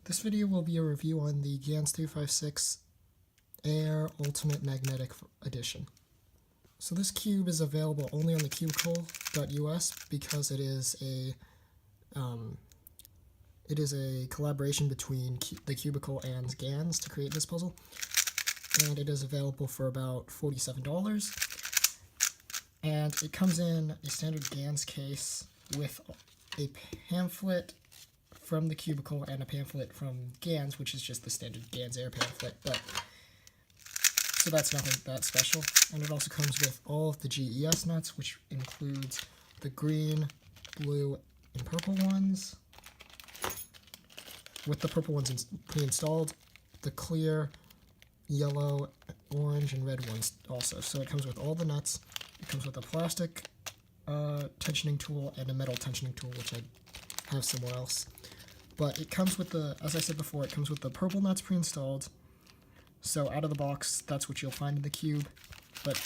This video will be a review on the Gans 356 Air Ultimate Magnetic Edition. So this cube is available only on the Cubicle.us because it is a collaboration between the Cubicle and Gans to create this puzzle, and it is available for about $47. And it comes in a standard Gans case with a pamphlet from the Cubicle and a pamphlet from Gans, which is just the standard Gans Air pamphlet, so that's nothing that special. And it also comes with all of the GES nuts, which includes the green, blue, and purple ones, with the purple ones pre-installed, the clear, yellow, orange, and red ones also. So it comes with all the nuts. It comes with a plastic tensioning tool and a metal tensioning tool, which I have somewhere else. But it comes with as I said before, it comes with the purple nuts pre-installed. So out of the box, that's what you'll find in the cube. But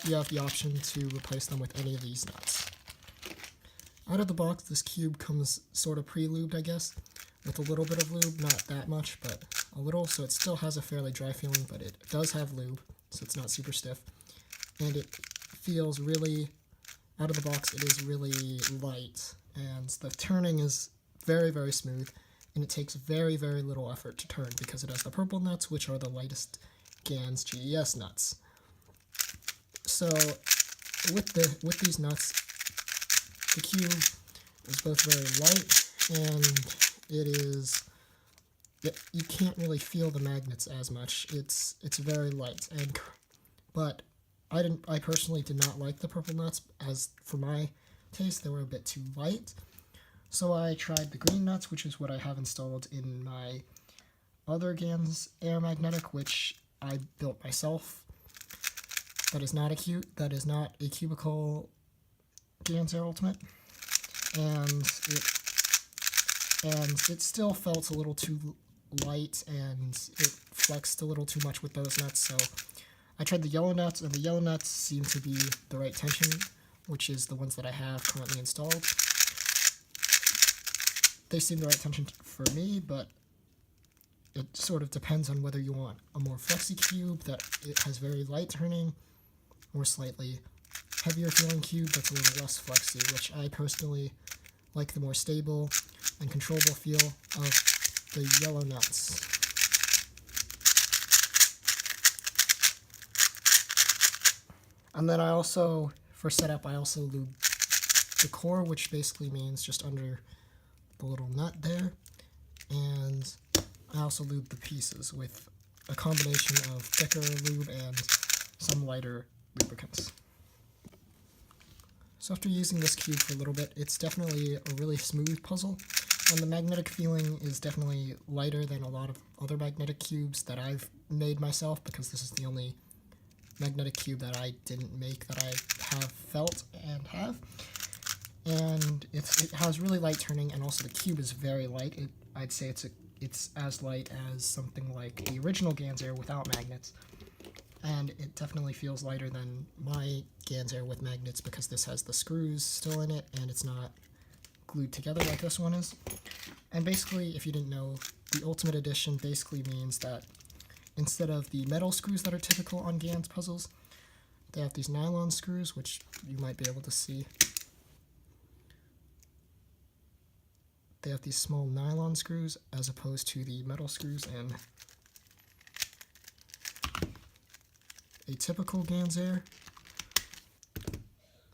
you have the option to replace them with any of these nuts. Out of the box, this cube comes sort of pre-lubed, I guess, with a little bit of lube, not that much, but a little. So it still has a fairly dry feeling, but it does have lube, so it's not super stiff. And it feels really, out of the box, it is really light. And the turning is very, very smooth, and it takes very, very little effort to turn because it has the purple nuts, which are the lightest Gans GES nuts. So with these nuts, the cube is both very light, and you can't really feel the magnets as much. It's very light, but I personally did not like the purple nuts, as for my taste they were a bit too light. So I tried the green nuts, which is what I have installed in my other Gans Air Magnetic, which I built myself. That is not a Cubicle Gans Air Ultimate, and it still felt a little too light, and it flexed a little too much with those nuts. So I tried the yellow nuts, and the yellow nuts seem to be the right tension, which is the ones that I have currently installed. They seem the right tension for me, but it sort of depends on whether you want a more flexy cube that it has very light turning, or slightly heavier feeling cube that's a little less flexy, which I personally like the more stable and controllable feel of the yellow nuts. And then I also, for setup, I also lube the core, which basically means just under the little nut there, and I also lube the pieces with a combination of thicker lube and some lighter lubricants. So after using this cube for a little bit, it's definitely a really smooth puzzle, and the magnetic feeling is definitely lighter than a lot of other magnetic cubes that I've made myself, because this is the only magnetic cube that I didn't make that I have felt and have. And it has really light turning, and also the cube is very light. I'd say it's as light as something like the original Gans Air without magnets, and it definitely feels lighter than my Gans Air with magnets, because this has the screws still in it and it's not glued together like this one is. And basically, if you didn't know, the Ultimate Edition basically means that instead of the metal screws that are typical on Gans puzzles, they have these nylon screws, which you might be able to see. They have these small nylon screws as opposed to the metal screws in a typical Gans Air.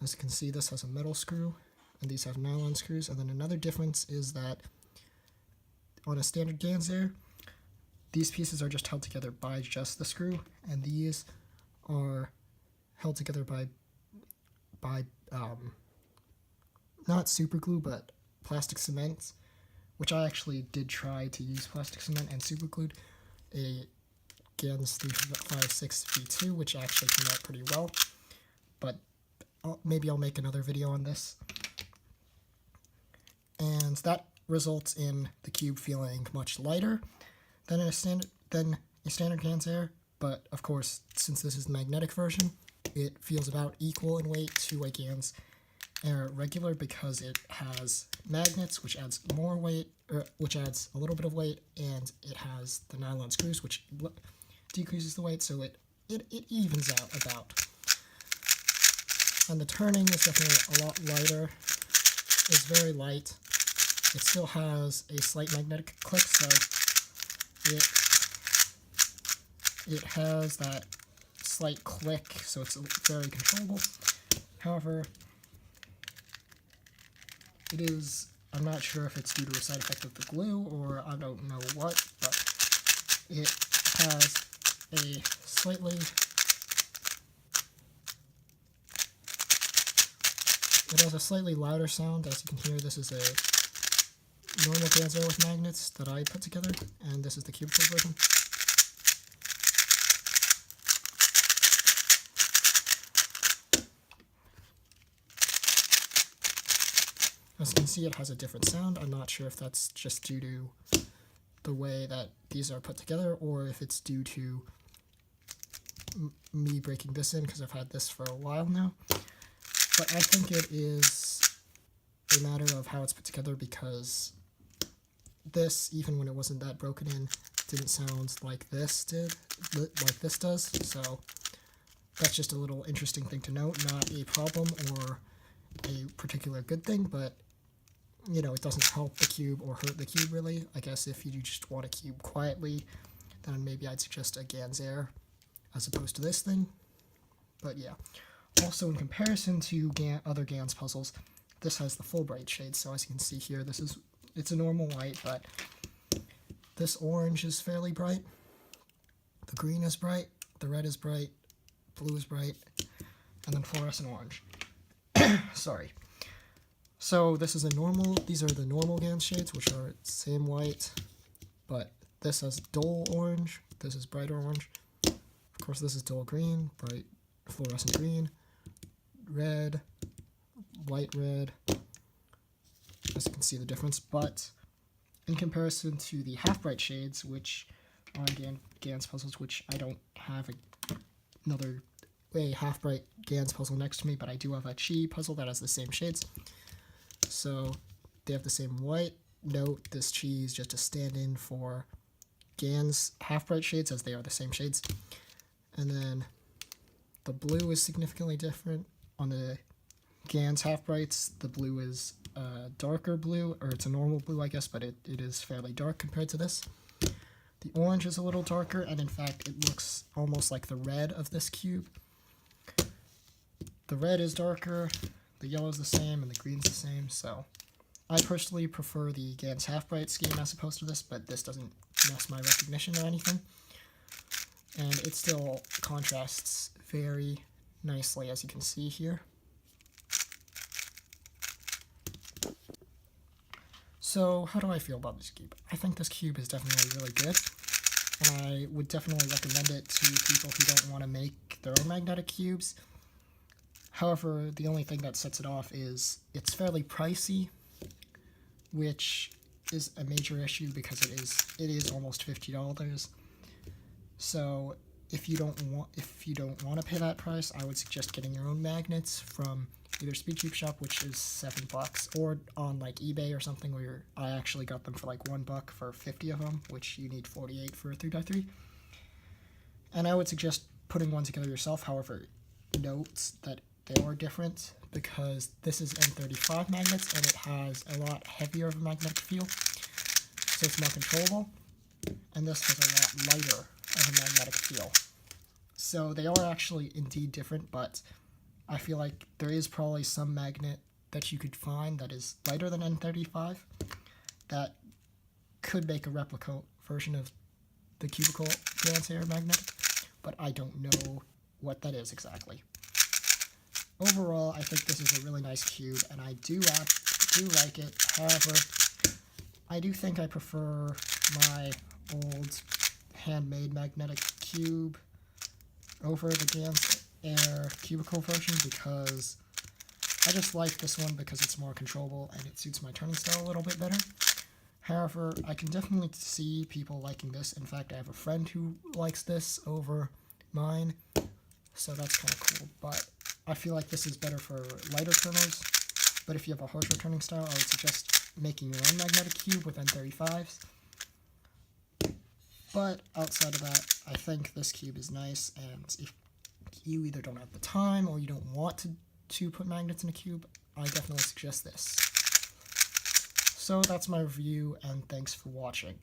As you can see, this has a metal screw, and these have nylon screws. And then another difference is that on a standard Gans Air, these pieces are just held together by just the screw, and these are held together by not super glue, but plastic cement, which I actually did try to use plastic cement and super glued a Gans 356 V2, which actually came out pretty well, but maybe I'll make another video on this. And that results in the cube feeling much lighter than a standard Gans Air, but of course, since this is the magnetic version, it feels about equal in weight to a Gans Air regular because it has magnets, which adds more weight, or which adds a little bit of weight, and it has the nylon screws, which decreases the weight, so it evens out about. And the turning is definitely a lot lighter. It's very light. It still has a slight magnetic click, so it has that slight click, so it's very controllable. However, it is, I'm not sure if it's due to a side effect of the glue or I don't know what, but it has a slightly, louder sound. As you can hear, this is a normal Gans Air with magnets that I put together, and this is the Cubicle version. As you can see, it has a different sound. I'm not sure if that's just due to the way that these are put together, or if it's due to me breaking this in, because I've had this for a while now. But I think it is a matter of how it's put together, because this, even when it wasn't that broken in, didn't sound like this does. So that's just a little interesting thing to note. Not a problem or a particular good thing, but you know, it doesn't help the cube or hurt the cube really. I guess if you just want a cube quietly, then maybe I'd suggest a Gans Air as opposed to this thing. But yeah. Also, in comparison to other Gans puzzles, this has the full bright shade. So as you can see here, it's a normal white, but this orange is fairly bright. The green is bright, the red is bright, blue is bright, and then fluorescent orange. Sorry. So this is these are the normal Gans shades, which are same white, but this has dull orange, this is bright orange. Of course, this is dull green, bright fluorescent green, red, light red. As you can see the difference, but in comparison to the half bright shades, which are Gans puzzles, which I don't have another half bright Gans puzzle next to me, but I do have a Chi puzzle that has the same shades. So they have the same white. Note this Chi is just a stand-in for Gans half bright shades, as they are the same shades. And then the blue is significantly different. On the Gans half brights, the blue is darker blue, or it's a normal blue, I guess, but it is fairly dark compared to this. The orange is a little darker, and in fact, it looks almost like the red of this cube. The red is darker, the yellow is the same, and the green's the same, so I personally prefer the Gans half bright scheme as opposed to this, but this doesn't mess my recognition or anything. And it still contrasts very nicely, as you can see here. So how do I feel about this cube? I think this cube is definitely really good, and I would definitely recommend it to people who don't want to make their own magnetic cubes. However, the only thing that sets it off is it's fairly pricey, which is a major issue because it is almost $50. So if you don't want to pay that price, I would suggest getting your own magnets from either Speed Cube Shop, which is $7, or on like eBay or something, where I actually got them for like $1 for 50 of them, which you need 48 for a 3x3. And I would suggest putting one together yourself. However, note that they are different because this is N35 magnets and it has a lot heavier of a magnetic field, so it's more controllable, and this has a lot lighter of a magnetic feel. So they are actually indeed different, but I feel like there is probably some magnet that you could find that is lighter than N35 that could make a replica version of the Cubicle Gans Air magnetic, but I don't know what that is exactly. Overall, I think this is a really nice cube, and I do like it. However, I do think I prefer my old handmade magnetic cube over the Gans Air Cubicle version, because I just like this one because it's more controllable and it suits my turning style a little bit better. However, I can definitely see people liking this. In fact, I have a friend who likes this over mine, so that's kind of cool. But I feel like this is better for lighter turners, But if you have a harsh returning style, I would suggest making your own magnetic cube with N35s. But outside of that, I think this cube is nice, and if you either don't have the time or you don't want to put magnets in a cube, I definitely suggest this. So that's my review, and thanks for watching.